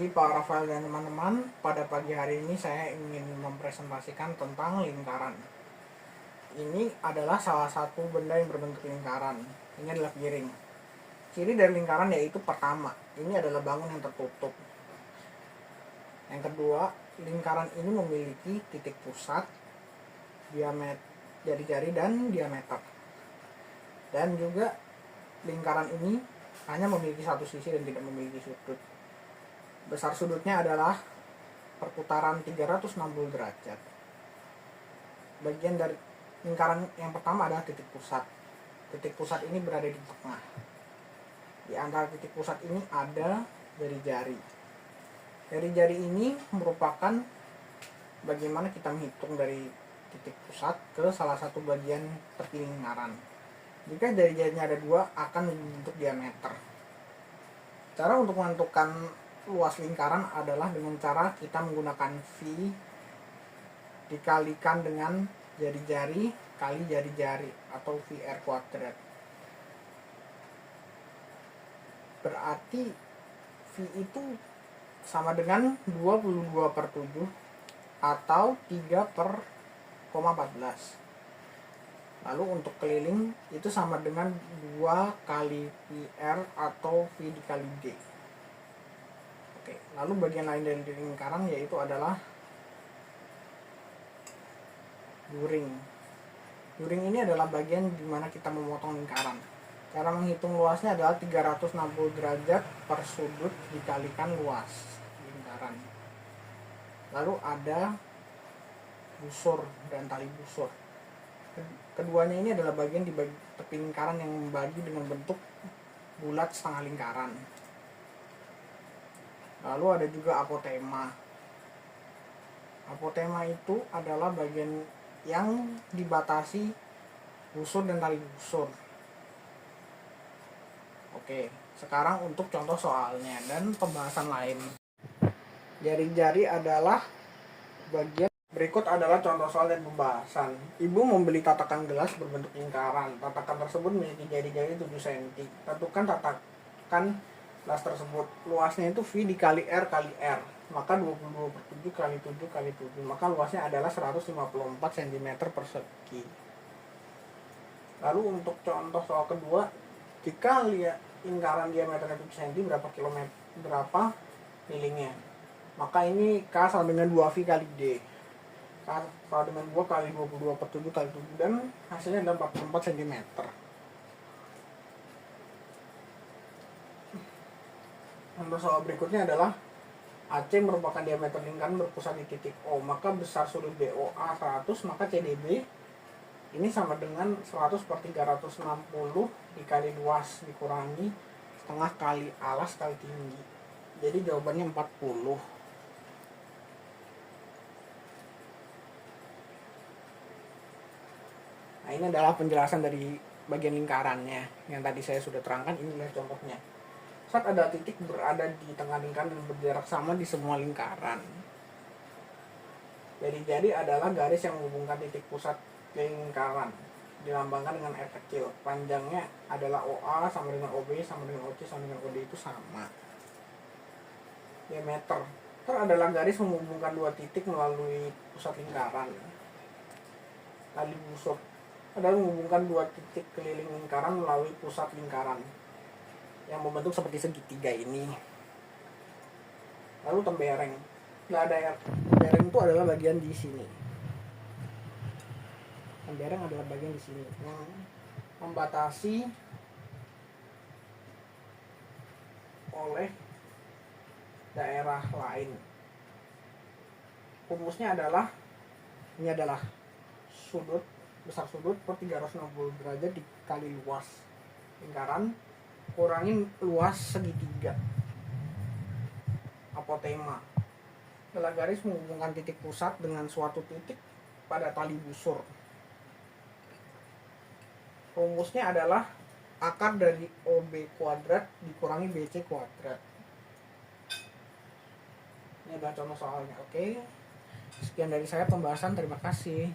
pagi Pak Rafael dan teman-teman. Pada pagi hari ini saya ingin mempresentasikan tentang lingkaran. Ini adalah salah satu benda yang berbentuk lingkaran. Ini adalah piring. Ciri dari lingkaran yaitu pertama, ini adalah bangun yang tertutup. Yang kedua, lingkaran ini memiliki titik pusat, diameter jari-jari dan diameter. Dan juga lingkaran ini hanya memiliki satu sisi dan tidak memiliki sudut. Besar sudutnya adalah perputaran 360 derajat. Bagian dari lingkaran yang pertama adalah titik pusat. Titik pusat ini berada di tengah. Di antara titik pusat ini ada jari-jari. Jari-jari ini merupakan bagaimana kita menghitung dari titik pusat ke salah satu bagian tepi lingkaran. Jika jari-jarinya ada dua, akan membentuk diameter. Cara untuk menentukan luas lingkaran adalah dengan cara kita menggunakan V dikalikan dengan jari-jari kali jari-jari atau VR kuadrat. Berarti V itu sama dengan 22/7 atau 3/14. Lalu untuk keliling itu sama dengan 2 kali VR atau V dikali D. Oke, lalu bagian lain dari lingkaran yaitu adalah during. During ini adalah bagian di mana kita memotong lingkaran. Cara menghitung luasnya adalah 360 derajat per sudut dikalikan luas lingkaran. Lalu ada busur dan tali busur. Keduanya ini adalah bagian di tepi lingkaran yang membagi dengan bentuk bulat setengah lingkaran. Lalu ada juga apotema. Apotema itu adalah bagian yang dibatasi busur dan tali busur. Oke, sekarang untuk contoh soalnya dan pembahasan lain. Jari-jari adalah bagian. Berikut adalah contoh soal dan pembahasan. Ibu membeli tatakan gelas berbentuk lingkaran. Tatakan tersebut memiliki jari-jari 7 cm. Tentukan tatakan gelas tersebut. Luasnya itu V dikali R kali R. Maka 22/7 kali 7 kali 7. Maka luasnya adalah 154 cm persegi. Lalu untuk contoh soal kedua, jika lingkaran diameternya 7 cm, berapa milingnya? Maka ini K sama dengan 2V kali D. Sama dengan 2 kali 22/7 kali 7 dan hasilnya adalah 44 cm. Untuk soal berikutnya adalah AC merupakan diameter lingkaran berpusat di titik O, maka besar sudut BOA 100, maka CDB ini sama dengan 100/360 dikali luas dikurangi setengah kali alas kali tinggi. Jadi jawabannya 40. Nah, ini adalah penjelasan dari bagian lingkarannya yang tadi saya sudah terangkan. Inilah contohnya. Saat ada titik berada di tengah lingkaran dan berjarak sama di semua lingkaran. Jari-jari adalah garis yang menghubungkan titik pusat lingkaran, dilambangkan dengan R kecil. Panjangnya adalah OA sama dengan OB sama dengan OC sama dengan OD itu sama. Diameter adalah garis menghubungkan dua titik melalui pusat lingkaran. Tali busur adalah menghubungkan dua titik keliling lingkaran melalui pusat lingkaran yang membentuk seperti segitiga ini. Lalu tembereng. Tembereng itu adalah bagian di sini. Tembereng adalah bagian di sini yang membatasi oleh daerah lain. Rumusnya adalah ini adalah besar sudut per 360 derajat dikali luas lingkaran kurangin luas segitiga. Apotema adalah garis menghubungkan titik pusat dengan suatu titik pada tali busur. Rumusnya adalah akar dari OB kuadrat dikurangi BC kuadrat. Ini adalah contoh soalnya. Oke, sekian dari saya pembahasan. Terima kasih.